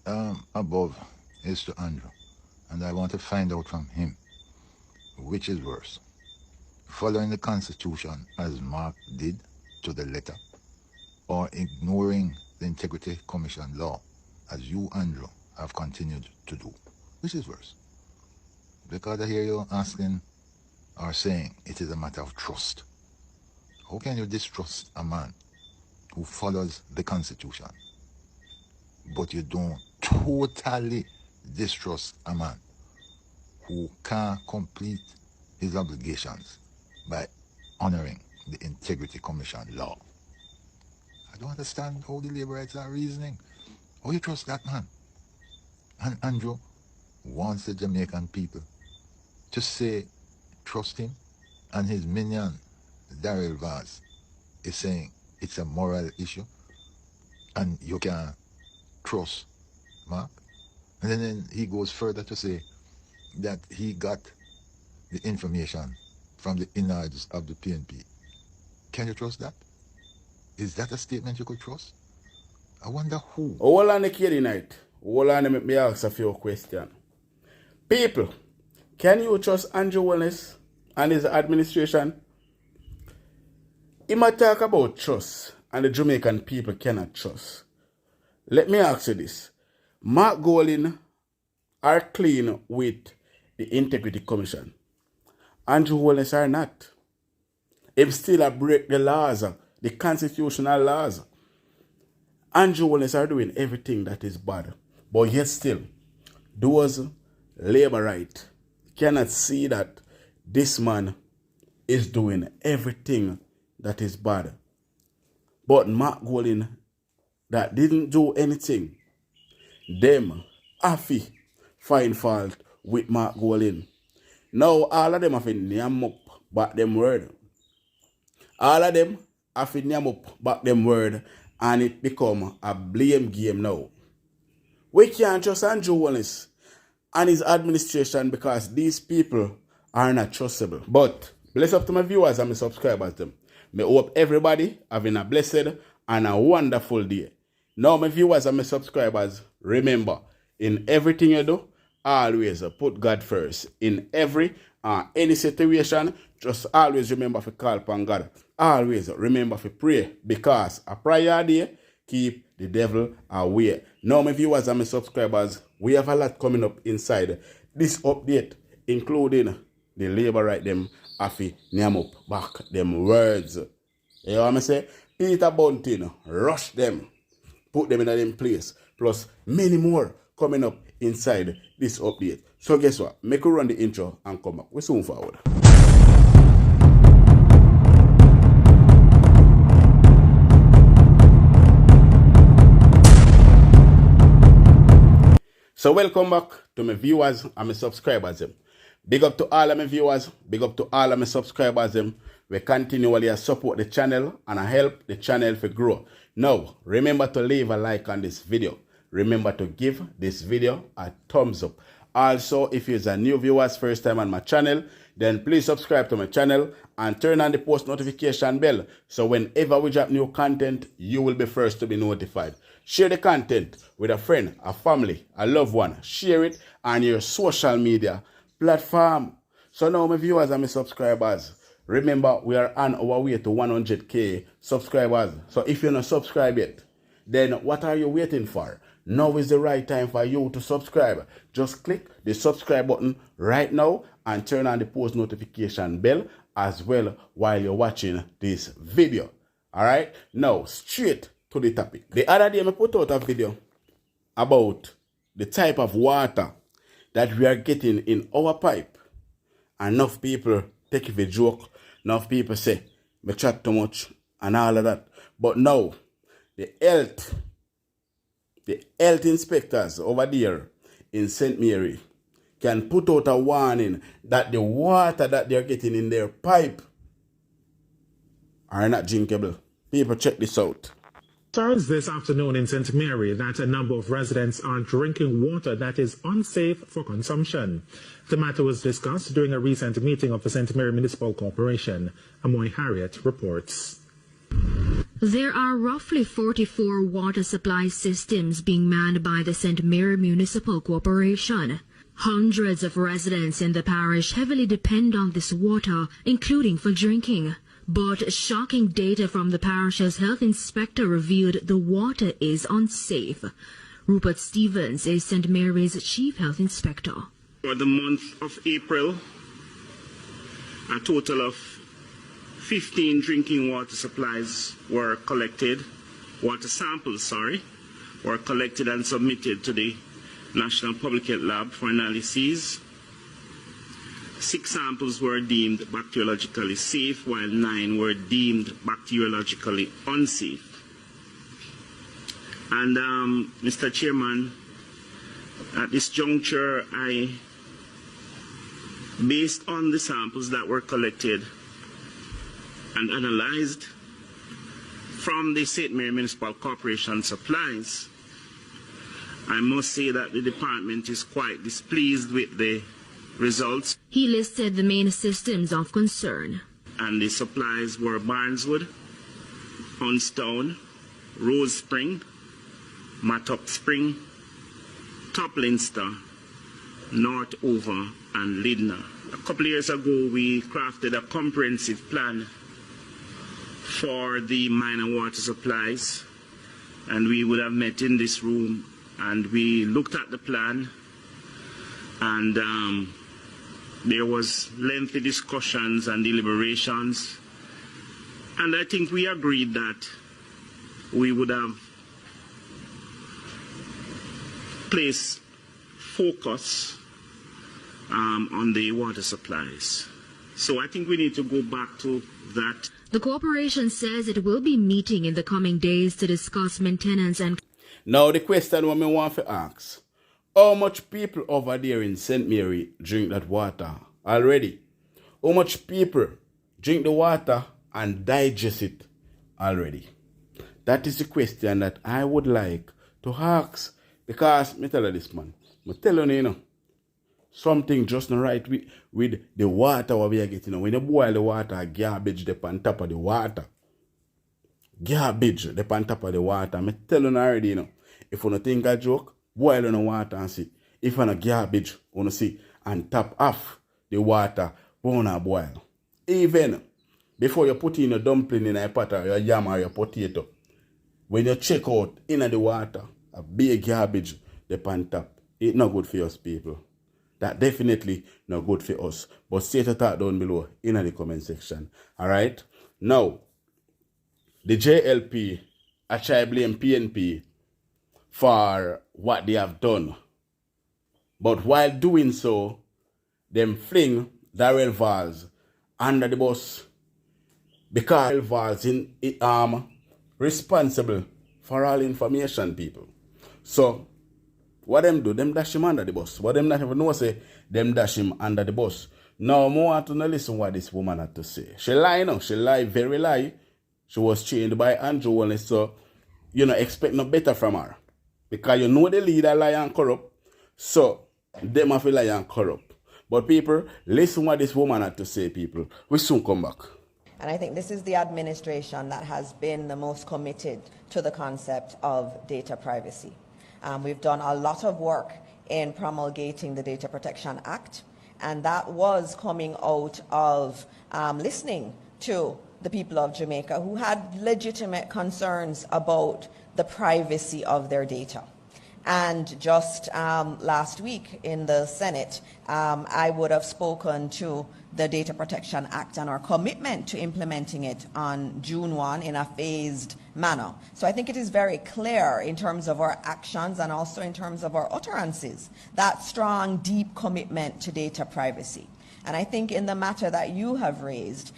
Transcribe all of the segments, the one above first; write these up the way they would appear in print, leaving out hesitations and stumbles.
above is to Andrew, and I want to find out from him which is worse, following the Constitution as Mark did to the letter, or ignoring the Integrity Commission law as you, Andrew, have continued to do. Which is worse? Because I hear you asking or saying it is a matter of trust. How can you distrust a man who follows the Constitution, but you don't totally distrust a man who can't complete his obligations by honoring the Integrity Commission law? I don't understand how the Labourites are reasoning. How you trust that man? And Andrew wants the Jamaican people to say trust him, and his minion, Daryl Vaz, is saying it's a moral issue and you can trust Mark. And then he goes further to say that he got the information from the innards of the PNP. Can you trust that? Is that a statement you could trust? I wonder who. Hold on the kid night. Hold on, let me ask a few questions. People, can you trust Andrew Holness and his administration? He might talk about trust, and the Jamaican people cannot trust. Let me ask you this. Mark Golding are clean with the Integrity Commission. Andrew Holness are not. He still break the laws, the constitutional laws. Andrew Holness are doing everything that is bad. But yet still, those Labourite cannot see that this man is doing everything that is bad. But Mark Golding that didn't do anything, them have to find fault with Mark Golding. Now all of them have to name up back them word. All of them have to name up back them word, and it become a blame game now. We can't trust Andrew Holness and his administration because these people are not trustable. But bless up to my viewers and my subscribers them. I hope everybody having a blessed and a wonderful day. Now my viewers and my subscribers, remember, in everything you do, always put God first. In every any situation, just always remember to call upon God. Always remember to pray, because a prayer day keep the devil away. Now my viewers and my subscribers, we have a lot coming up inside this update, including the Labourite them afi name up back them words. You know what I say? Peter Bunting, rush them, put them in them place, plus many more coming up inside this update. So guess what? Make we run the intro and come back. We soon forward. So welcome back to my viewers and my subscribers. Big up to all of my viewers, big up to all of my subscribers. We continually support the channel and I help the channel to grow. Now, remember to leave a like on this video. Remember to give this video a thumbs up. Also, if you're a new viewers first time on my channel, then please subscribe to my channel and turn on the post notification bell. So whenever we drop new content, you will be first to be notified. Share the content with a friend, a family, a loved one. Share it on your social media platform. So now my viewers and my subscribers, remember we are on our way to 100k subscribers. So if you're not subscribed yet, then what are you waiting for? Now is the right time for you to subscribe. Just click the subscribe button right now and turn on the post notification bell as well while you're watching this video. Alright, now straight to the topic. The other day I put out a video about the type of water that we are getting in our pipe. Enough people take it for a joke. Enough people say, me chat too much and all of that. But now, the health inspectors over there in St. Mary can put out a warning that the water that they're getting in their pipe are not drinkable. People, check this out. Concerns this afternoon in St. Mary that a number of residents are drinking water that is unsafe for consumption. The matter was discussed during a recent meeting of the St. Mary Municipal Corporation. Amoy Harriet reports. There are roughly 44 water supply systems being manned by the St. Mary Municipal Corporation. Hundreds of residents in the parish heavily depend on this water, including for drinking. But shocking data from the parish's health inspector revealed the water is unsafe. Rupert Stevens is St. Mary's chief health inspector. For the month of April, a total of 15 drinking water supplies were collected, water samples, were collected and submitted to the National Public Health Lab for analyses. 6 samples were deemed bacteriologically safe, while 9 were deemed bacteriologically unsafe. And Mr. Chairman, at this juncture, based on the samples that were collected and analyzed from the St. Mary Municipal Corporation supplies, I must say that the department is quite displeased with the results. He listed the main systems of concern. And the supplies were Barneswood, Hunstone, Rose Spring, Matop Spring, Toplinster, North Over, and Lydna. A couple of years ago, we crafted a comprehensive plan for the minor water supplies, and we would have met in this room, and we looked at the plan, and there was lengthy discussions and deliberations, and I think we agreed that we would have placed focus on the water supplies. So I think we need to go back to that. The corporation says it will be meeting in the coming days to discuss maintenance and... Now the question what me want to ask, how much people over there in St. Mary drink that water already? How much people drink the water and digest it already? That is the question that I would like to ask, because me tell you this, man. Me tell you, something just not right with the water what we are getting. When you boil the water, garbage dey on top of the water. Garbage dey on top of the water. Me tell you already, if you don't think a joke, boil on the water and see. If you not garbage, you see, and tap off the water, wanna boil. Even before you put in your dumpling in a pot or your yam or your potato, when you check out in the water, a big garbage dey on top. It's not good for us, people. That definitely not good for us. But state your thought down below in the comment section. Alright? Now, the JLP actually blame PNP for what they have done. But while doing so, them fling Darrell Valls under the bus, because Darrell Valls is responsible for all information, people. So, what them do? Them dash him under the bus. What them not even know say, them dash him under the bus. Now, more want to listen what this woman had to say. She lie now. She lie, very lie. She was trained by Andrew Holness, so you know, expect no better from her. Because you know the leader lie and corrupt. So, them have to lie and corrupt. But people, listen what this woman had to say, people. We soon come back. And I think this is the administration that has been the most committed to the concept of data privacy. We've done a lot of work in promulgating the Data Protection Act, and that was coming out of listening to the people of Jamaica who had legitimate concerns about the privacy of their data. And just last week in the Senate, I would have spoken to the Data Protection Act and our commitment to implementing it on June 1 in a phased manner. So I think it is very clear in terms of our actions and also in terms of our utterances, that strong, deep commitment to data privacy. And I think in the matter that you have raised,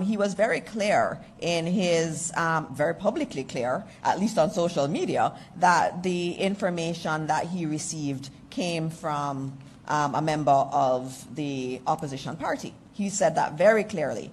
he was very clear in his, very publicly clear, at least on social media, that the information that he received came from a member of the opposition party. He said that very clearly.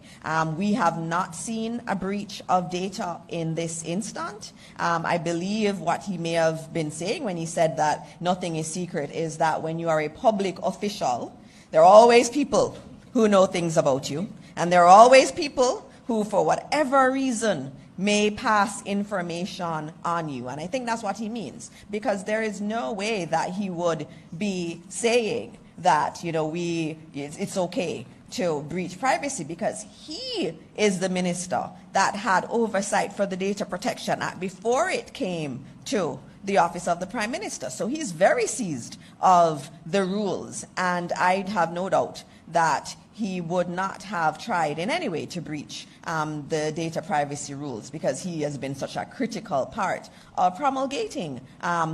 We have not seen a breach of data in this instant. I believe what he may have been saying when he said that nothing is secret is that when you are a public official, there are always people who know things about you, and there are always people who, for whatever reason, may pass information on you. And I think that's what he means, because there is no way that he would be saying that, it's okay to breach privacy, because he is the minister that had oversight for the Data Protection Act before it came to the office of the Prime Minister. So he's very seized of the rules, and I have no doubt that he would not have tried in any way to breach the data privacy rules, because he has been such a critical part of promulgating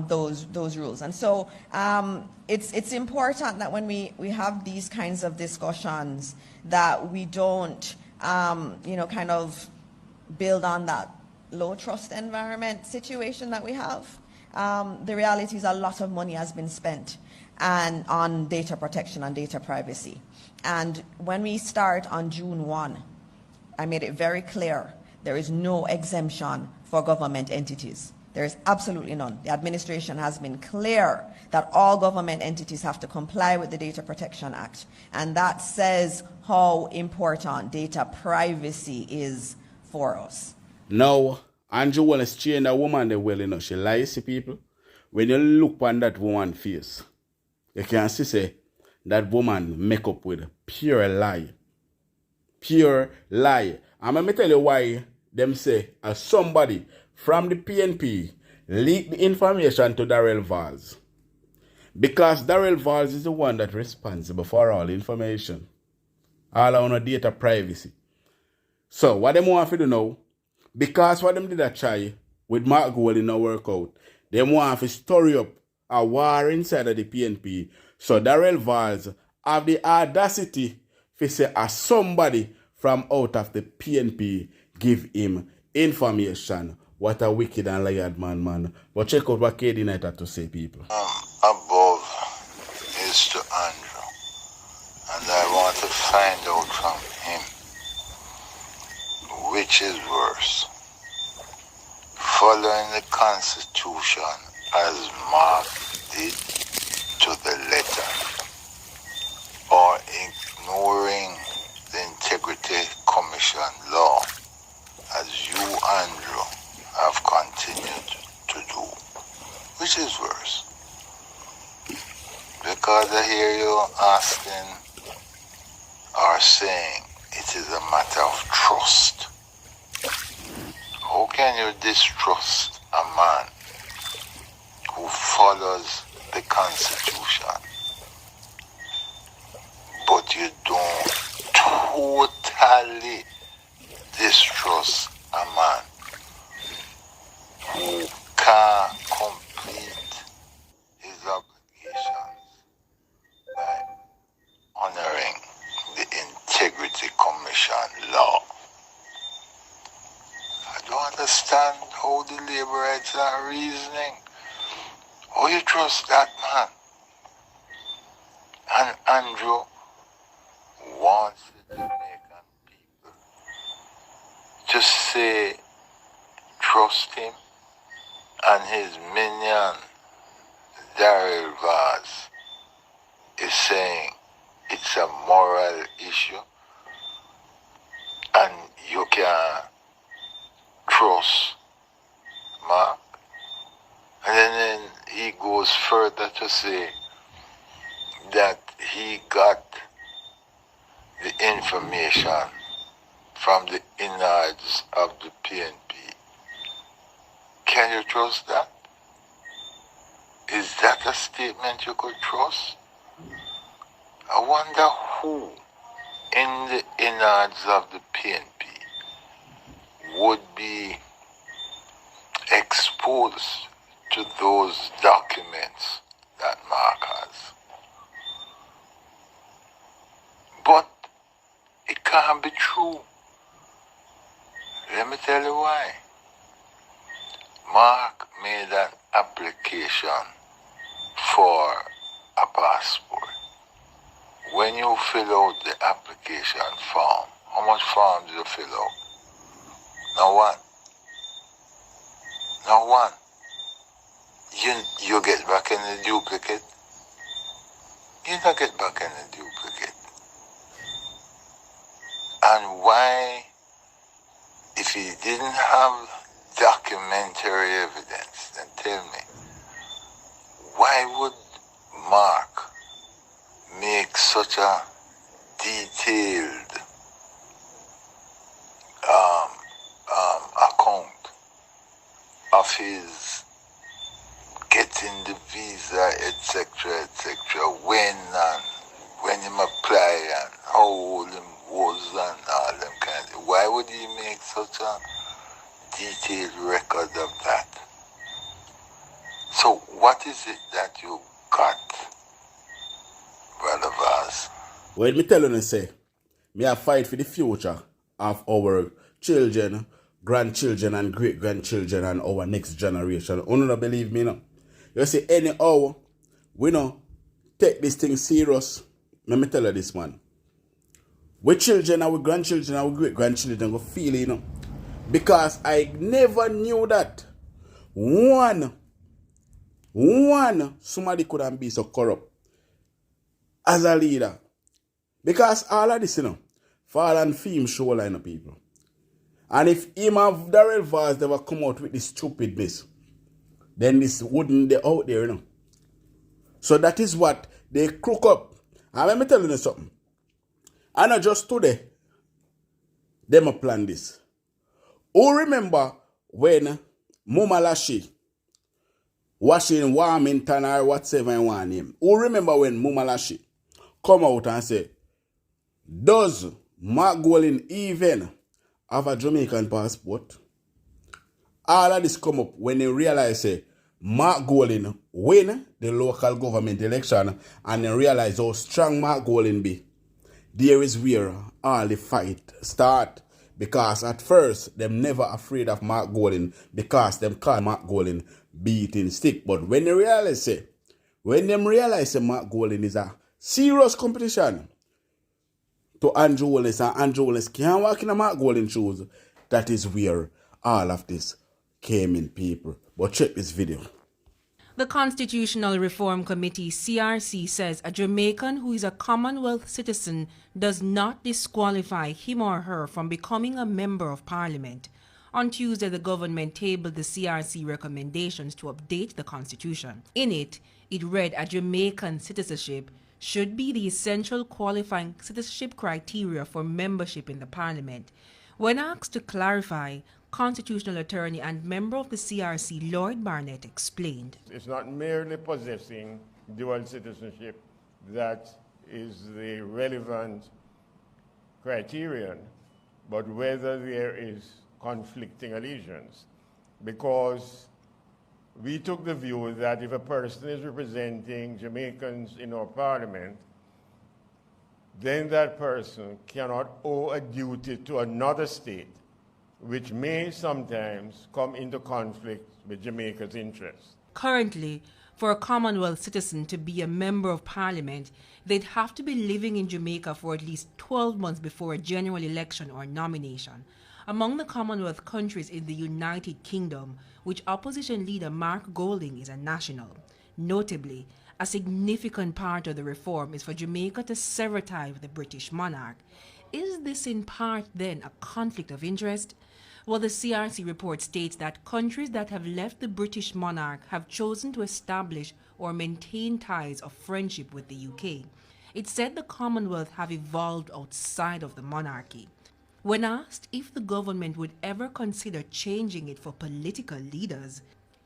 those rules. And so it's important that when we have these kinds of discussions, that we don't kind of build on that low trust environment situation that we have. The reality is a lot of money has been spent on data protection and data privacy. And when we start on June 1, I made it very clear there is no exemption for government entities. There is absolutely none. The administration has been clear that all government entities have to comply with the Data Protection Act. And that says how important data privacy is for us. Now, Andrew Holness chained a woman there well, she lies to people. When you look on that woman's face, you can see say that woman make up with pure lie. Pure lie. And let me tell you why them say somebody from the PNP leaked the information to Darrell Valls. Because Darrell Valls is the one that responsible for all information. All on data privacy. So what them want to do now, because what them did a try with Mark Gold in a workout, they want to story up a war inside of the PNP. So Darrell Valls have the audacity to say somebody from out of the PNP give him information. What a wicked and liar man. But check out what KD Knight had to say, people. Above is to Andrew, and I want to find out from him which is worse, following the Constitution as Mark did to the letter, or ignoring the Integrity Commission law as you, Andrew, have continued to do. Which is worse? Because I hear you asking or saying it is a matter of trust. How can you distrust a man who follows the Constitution, but you don't totally distrust a man who can complete his obligations by honoring the Integrity Commission law? I don't understand how the Labourites are reasoning. How you trust that man? And Andrew wants the Jamaican people to say trust him, and his minion Darrell Valls is saying it's a moral issue and you can trust Mark. And then he goes further to say that he got the information from the innards of the PNP. Can you trust that? Is that a statement you could trust? I wonder who in the innards of the PNP would be exposed to those documents that Mark has. But it can't be true. Let me tell you why. Mark made an application for a passport. When you fill out the application form, how much form do you fill out? Now one. You get back in the duplicate. You don't get back in the duplicate. And why, if he didn't have documentary evidence, then tell me, why would Mark make such a detailed account of his getting the visa, etc., when him apply and how old him was and all them kind of. Why would he make such a detailed record of that? So what is it that you got, Brother Vaz? Well, me tell you, say, me a fight for the future of our children, grandchildren, and great-grandchildren, and our next generation. You don't believe me, no? You see, anyhow, we no take this thing serious. Let me tell you this, man. We children, our grandchildren, our great-grandchildren go feel it, you know. Because I never knew that one somebody couldn't be so corrupt as a leader. Because all of this, you know, fall and theme show line of people. And if him of Darrell Vaz never come out with this stupidness, then this wouldn't be out there, you know. So that is what they crook up. And let me tell you something. And not just today, them a plan this. Who remember when Mumalashi washing Warmington or whatever you want name? Who remember when Mumalashi come out and say, does Mark Golding even have a Jamaican passport? All of this come up when they realize say Mark Golding win the local government election and they realize how strong Mark Golding be. There is where all the fight start. Because at first, them never afraid of Mark Golding because them call Mark Golding beating stick. But when they realize say, Mark Golding is a serious competition to Andrew Holness and Andrew Holness can't walk in a Mark Golding shoes, that is where all of this came in, people. But check this video. The Constitutional Reform Committee, CRC, says a Jamaican who is a Commonwealth citizen does not disqualify him or her from becoming a member of Parliament. On Tuesday, the government tabled the CRC recommendations to update the Constitution. In it, it read a Jamaican citizenship should be the essential qualifying citizenship criteria for membership in the Parliament. When asked to clarify, Constitutional Attorney and member of the CRC, Lloyd Barnett, explained. It's not merely possessing dual citizenship that is the relevant criterion, but whether there is conflicting allegiance. Because we took the view that if a person is representing Jamaicans in our parliament, then that person cannot owe a duty to another state, which may sometimes come into conflict with Jamaica's interests. Currently, for a Commonwealth citizen to be a member of Parliament, they'd have to be living in Jamaica for at least 12 months before a general election or nomination. Among the Commonwealth countries is the United Kingdom, which opposition leader Mark Golding is a national. Notably, a significant part of the reform is for Jamaica to sever ties with the British monarch. Is this in part then a conflict of interest? Well, the CRC report states that countries that have left the British monarch have chosen to establish or maintain ties of friendship with the UK. It said the Commonwealth have evolved outside of the monarchy. When asked if the government would ever consider changing it for political leaders,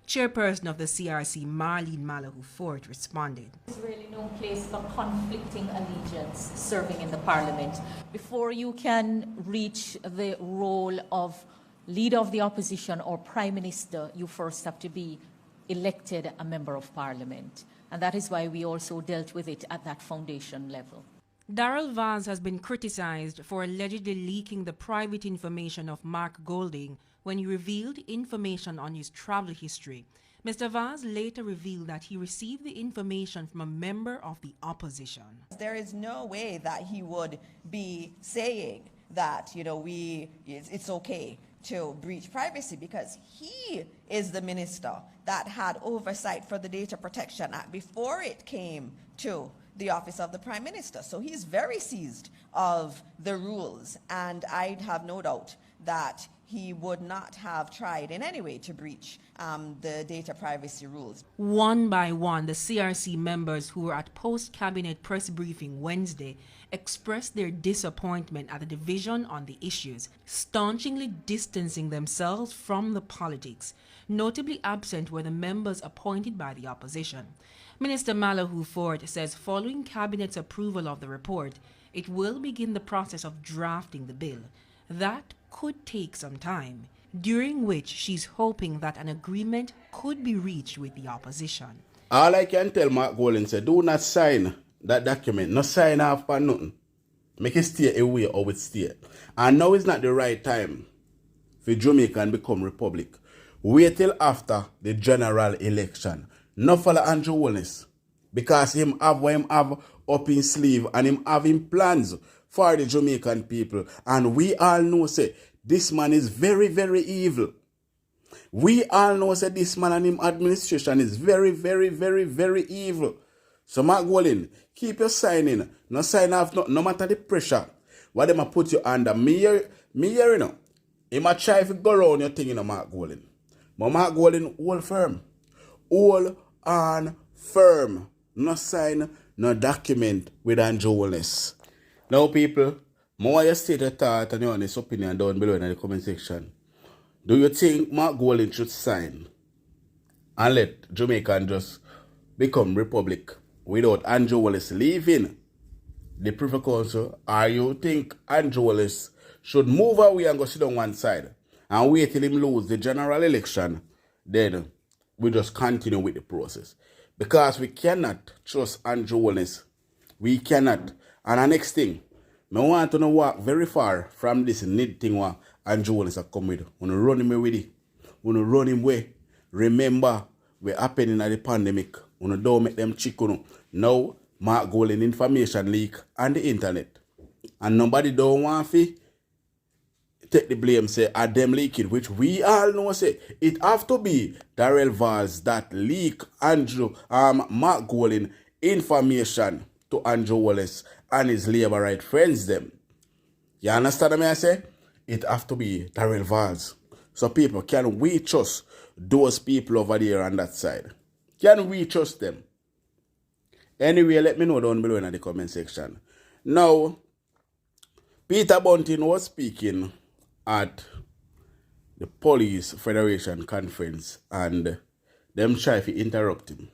Chairperson of the CRC, Marlene Malahoo Fort, responded. There's really no place for conflicting allegiance serving in the Parliament. Before you can reach the role of leader of the opposition or Prime Minister, you first have to be elected a member of Parliament. And that is why we also dealt with it at that foundation level. Darrell Vaz has been criticized for allegedly leaking the private information of Mark Golding when he revealed information on his travel history. Mr. Vaz later revealed that he received the information from a member of the opposition. There is no way that he would be saying that, it's okay to breach privacy, because he is the minister that had oversight for the Data Protection Act before it came to the office of the Prime Minister. So he's very seized of the rules, and I have no doubt that he would not have tried in any way to breach the data privacy rules. One by one, the CRC members who were at post-cabinet press briefing Wednesday expressed their disappointment at the division on the issues, staunchly distancing themselves from the politics. Notably absent were the members appointed by the opposition. Minister Malahoo Ford says following Cabinet's approval of the report, it will begin the process of drafting the bill. That could take some time, during which she's hoping that an agreement could be reached with the opposition. All I can tell Mark Golding say, do not sign that document. No sign off for nothing. Make it stay away or it stay. And now is not the right time for Jamaica and become republic. Wait till after the general election. No follow Andrew Holness. Because him have what him have up in sleeve and him having plans for the Jamaican people. And we all know say this man is very, very evil. We all know say this man and him administration is very, very, very, very evil. So Mark Golding, keep your signing. No sign off, no matter the pressure. What them a put you under. Me here, you know. He might try to go around your thing, you know, Mark Golding. But Mark Golding, hold firm. Hold on firm. No sign, no document with Andrew Holness. Now, people, more you state your thought and your honest opinion down below in the comment section. Do you think Mark Golding should sign and let Jamaica just become republic without Andrew Holness leaving the Privy Council? Or you think Andrew Holness should move away and go sit on one side and wait till him lose the general election? Then we just continue with the process. Because we cannot trust Andrew Holness. We cannot. And the next thing, I want to walk very far from this need thing what Andrew Holness has come with. We run him away with it. We run him away. Remember, we're happening at the pandemic. We don't make them chicken. Now, Mark Golding information leak on the internet. And nobody don't want to take the blame, say, at them leak it, which we all know, say, it have to be Darrell Valls that leak Mark Golding information to Andrew Holness and his Labourite friends them. You understand what I say? It have to be Darrell Valls. So people, can we trust those people over there on that side? Can we trust them? Anyway, let me know down below in the comment section. Now, Peter Bunting was speaking at the Police Federation conference and them try to interrupt him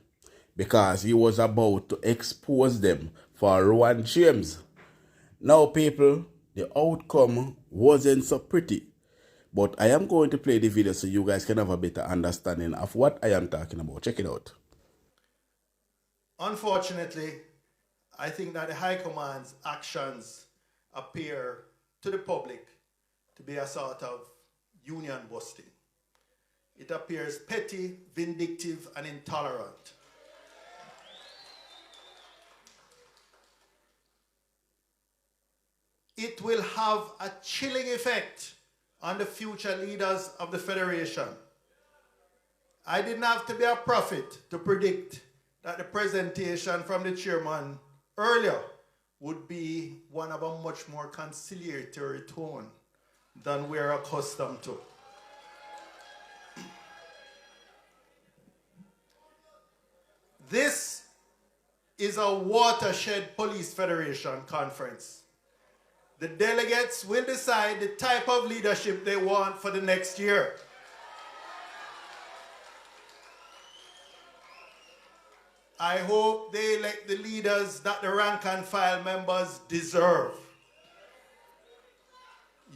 because he was about to expose them for Rowan James. Now people, the outcome wasn't so pretty, but I am going to play the video so you guys can have a better understanding of what I am talking about. Check it out. Unfortunately, I think that the High Command's actions appear to the public to be a sort of union busting. It appears petty, vindictive, and intolerant. It will have a chilling effect on the future leaders of the Federation. I didn't have to be a prophet to predict that the presentation from the chairman earlier would be one of a much more conciliatory tone than we're accustomed to. This is a watershed police federation conference. The delegates will decide the type of leadership they want for the next year. I hope they elect the leaders that the rank and file members deserve.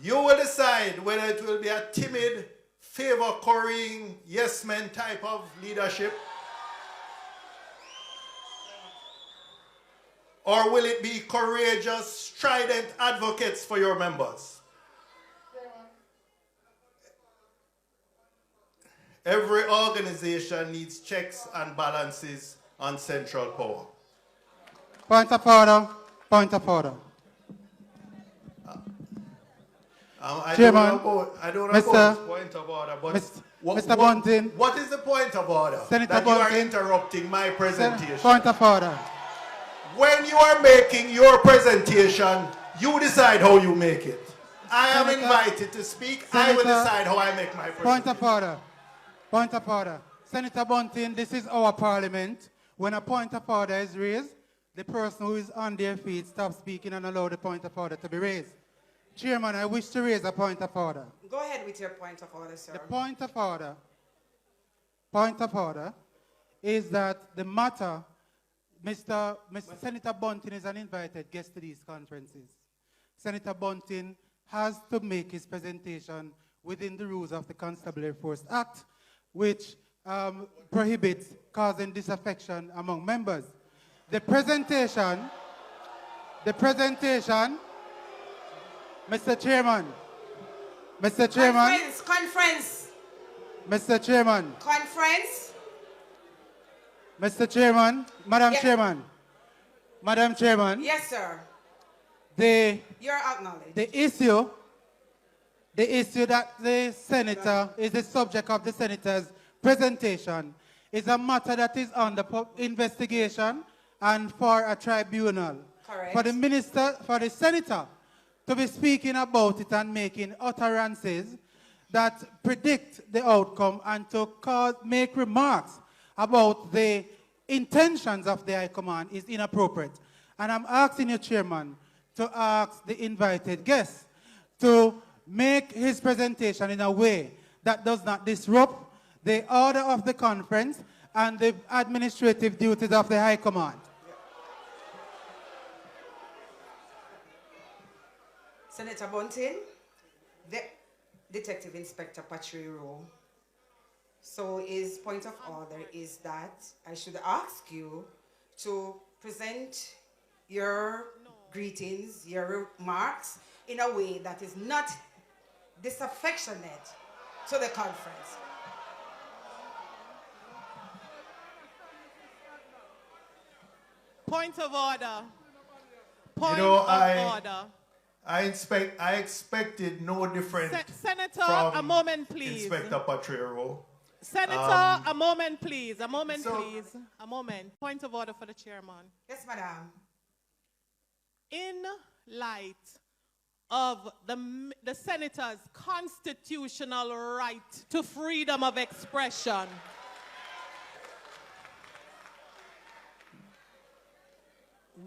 You will decide whether it will be a timid, favor-currying, yes-men type of leadership, or will it be courageous, strident advocates for your members? Every organization needs checks and balances on central power. Point of order. Point of order. I don't know about point of order, but Mr. Bunting. What is the point of order? Senator that Bunting. You are interrupting my presentation. Point of order. When you are making your presentation, you decide how you make it. I am invited to speak. I will decide how I make my Point presentation. of order. Point of order. Senator Bunting, this is our parliament. When a point of order is raised, the person who is on their feet stops speaking and allow the point of order to be raised. Chairman, I wish to raise a point of order. Go ahead with your point of order, sir. The point of order is that the matter, Mr. Senator Bunting is an invited guest to these conferences. Senator Bunting has to make his presentation within the rules of the Constabulary Force Act, which prohibits causing disaffection among members. The presentation, Mr. Chairman, Conference. Mr. Chairman, Conference. Mr. Chairman, Madam Yes. Chairman, Madam Chairman. Yes, sir. You're acknowledged. The issue that the senator is the subject of the senator's presentation is a matter that is under investigation and for a tribunal. Correct. For the senator to be speaking about it and making utterances that predict the outcome and to make remarks about the intentions of the High Command is inappropriate. And I'm asking you, Chairman, to ask the invited guest to make his presentation in a way that does not disrupt the order of the conference and the administrative duties of the High Command. Senator Bunting, the Detective Inspector Patriero. So his point of order is that I should ask you to present your greetings, your remarks in a way that is not disaffectionate to the conference. Point of order. Order. I expected no different Senator, from a moment, please. Inspector Patriero. Senator, a moment, please. A moment, please. A moment. Point of order for the chairman. Yes, madam. In light of the senator's constitutional right to freedom of expression,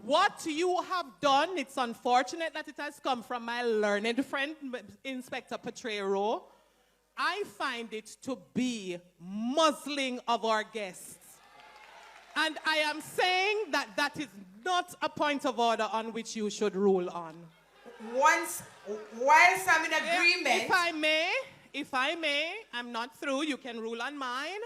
what you have done, it's unfortunate that it has come from my learned friend, Inspector Patriero. I find it to be muzzling of our guests. And I am saying that that is not a point of order on which you should rule on. Whilst I'm in agreement. If I may, I'm not through, you can rule on mine.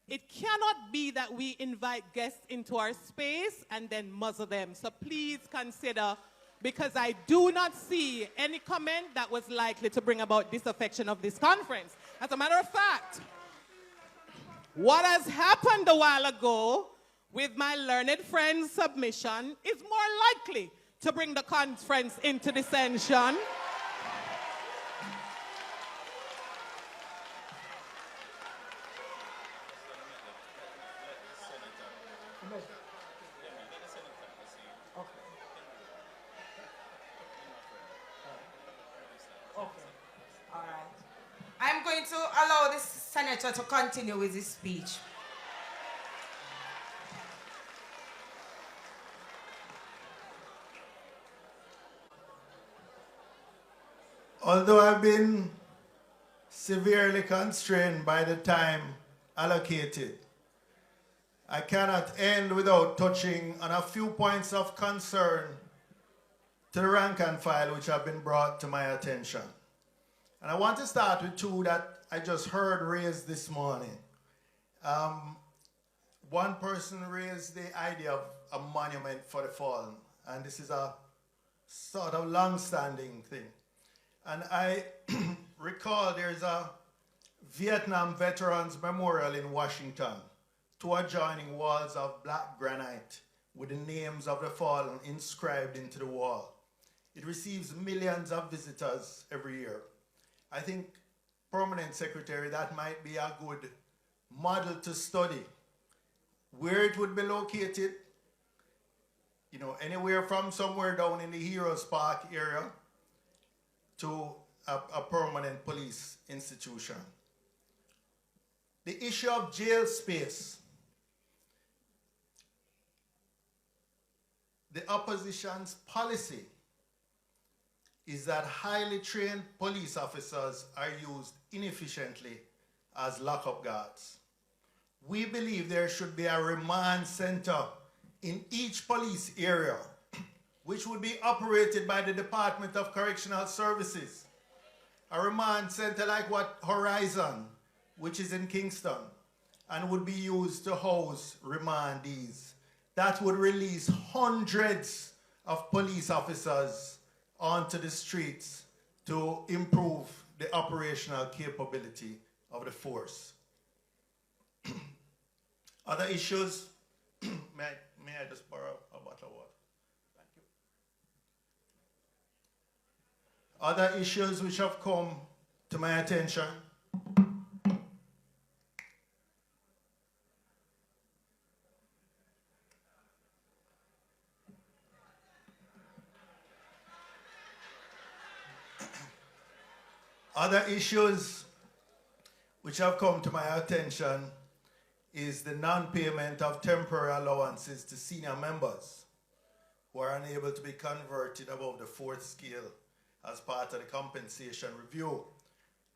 It cannot be that we invite guests into our space and then muzzle them. So please consider, because I do not see any comment that was likely to bring about disaffection of this conference. As a matter of fact, what has happened a while ago with my learned friend's submission is more likely to bring the conference into dissension. I'm going to allow this senator to continue with his speech. Although I've been severely constrained by the time allocated, I cannot end without touching on a few points of concern to the rank and file which have been brought to my attention. And I want to start with two that I just heard raised this morning. One person raised the idea of a monument for the fallen, and this is a sort of long-standing thing. And I recall there's a Vietnam Veterans Memorial in Washington, 2 adjoining walls of black granite with the names of the fallen inscribed into the wall. It receives millions of visitors every year. I think, Permanent Secretary, that might be a good model to study. Where it would be located, you know, anywhere from somewhere down in the Heroes Park area to a permanent police institution. The issue of jail space. The opposition's policy is that highly trained police officers are used inefficiently as lockup guards. We believe there should be a remand center in each police area, which would be operated by the Department of Correctional Services. A remand center like what Horizon, which is in Kingston, and would be used to house remandees. That would release hundreds of police officers onto the streets to improve the operational capability of the force. Other issues, may I just borrow a bottle of water? Thank you. Other issues which have come to my attention. Other issues which have come to my attention is the non-payment of temporary allowances to senior members who are unable to be converted above the 4th scale as part of the compensation review.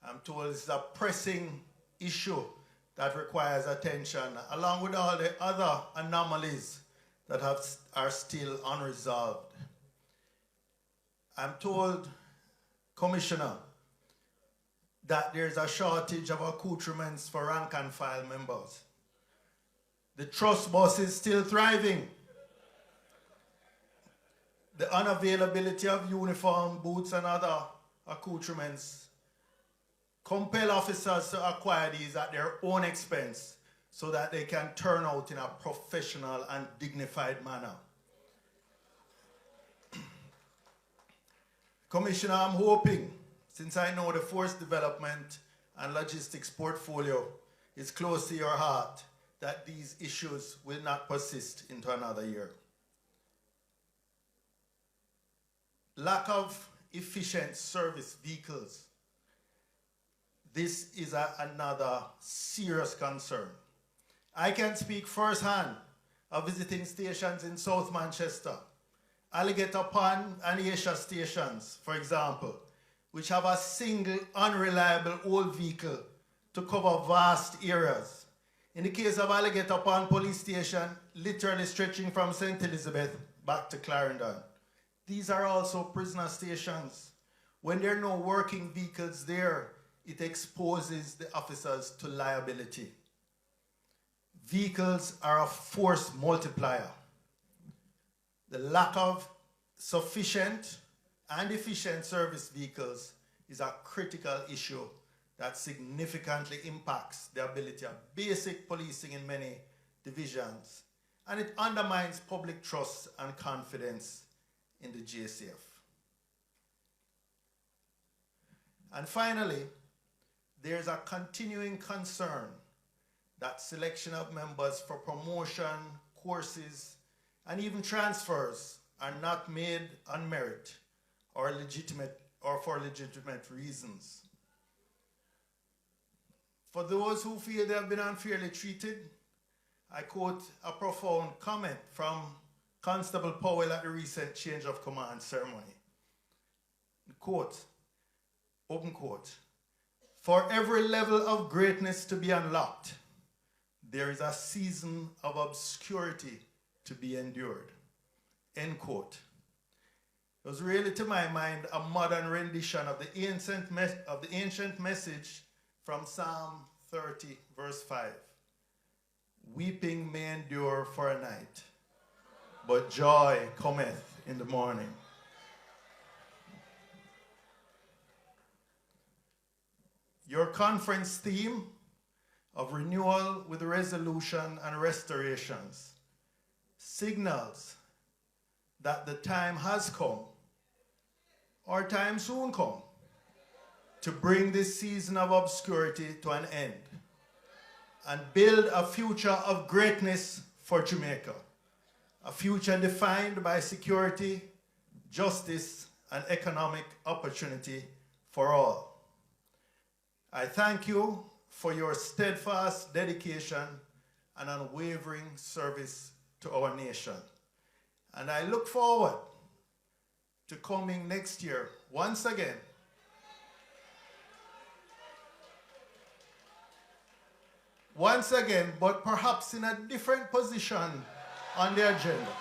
I'm told it's a pressing issue that requires attention, along with all the other anomalies that are still unresolved. I'm told, Commissioner, that there's a shortage of accoutrements for rank and file members. The trust bus is still thriving. The unavailability of uniform, boots, and other accoutrements compel officers to acquire these at their own expense so that they can turn out in a professional and dignified manner. Commissioner, I'm hoping, since I know the force development and logistics portfolio is close to your heart, that these issues will not persist into another year. Lack of efficient service vehicles. This is another serious concern. I can speak firsthand of visiting stations in South Manchester, Alligator Pond and Asia stations, for example, which have a single unreliable old vehicle to cover vast areas. In the case of Alligator Pond Police Station, literally stretching from St. Elizabeth back to Clarendon. These are also prisoner stations. When there are no working vehicles there, it exposes the officers to liability. Vehicles are a force multiplier. The lack of sufficient and efficient service vehicles is a critical issue that significantly impacts the ability of basic policing in many divisions, and it undermines public trust and confidence in the GSF. And finally, there's a continuing concern that selection of members for promotion, courses, and even transfers are not made on merit or for legitimate reasons. For those who feel they have been unfairly treated, I quote a profound comment from Constable Powell at the recent change of command ceremony. Quote, open quote, "For every level of greatness to be unlocked, there is a season of obscurity to be endured." End quote. It was really, to my mind, a modern rendition of the ancient message from Psalm 30, verse 5. "Weeping may endure for a night, but joy cometh in the morning." Your conference theme of renewal with resolution and restorations signals that the time has come, or time soon come, to bring this season of obscurity to an end and build a future of greatness for Jamaica, a future defined by security, justice, and economic opportunity for all. I thank you for your steadfast dedication and unwavering service to our nation. And I look forward to coming next year once again but perhaps in a different position on the agenda,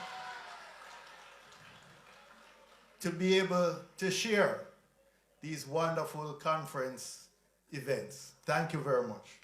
to be able to share these wonderful conference events. Thank you very much.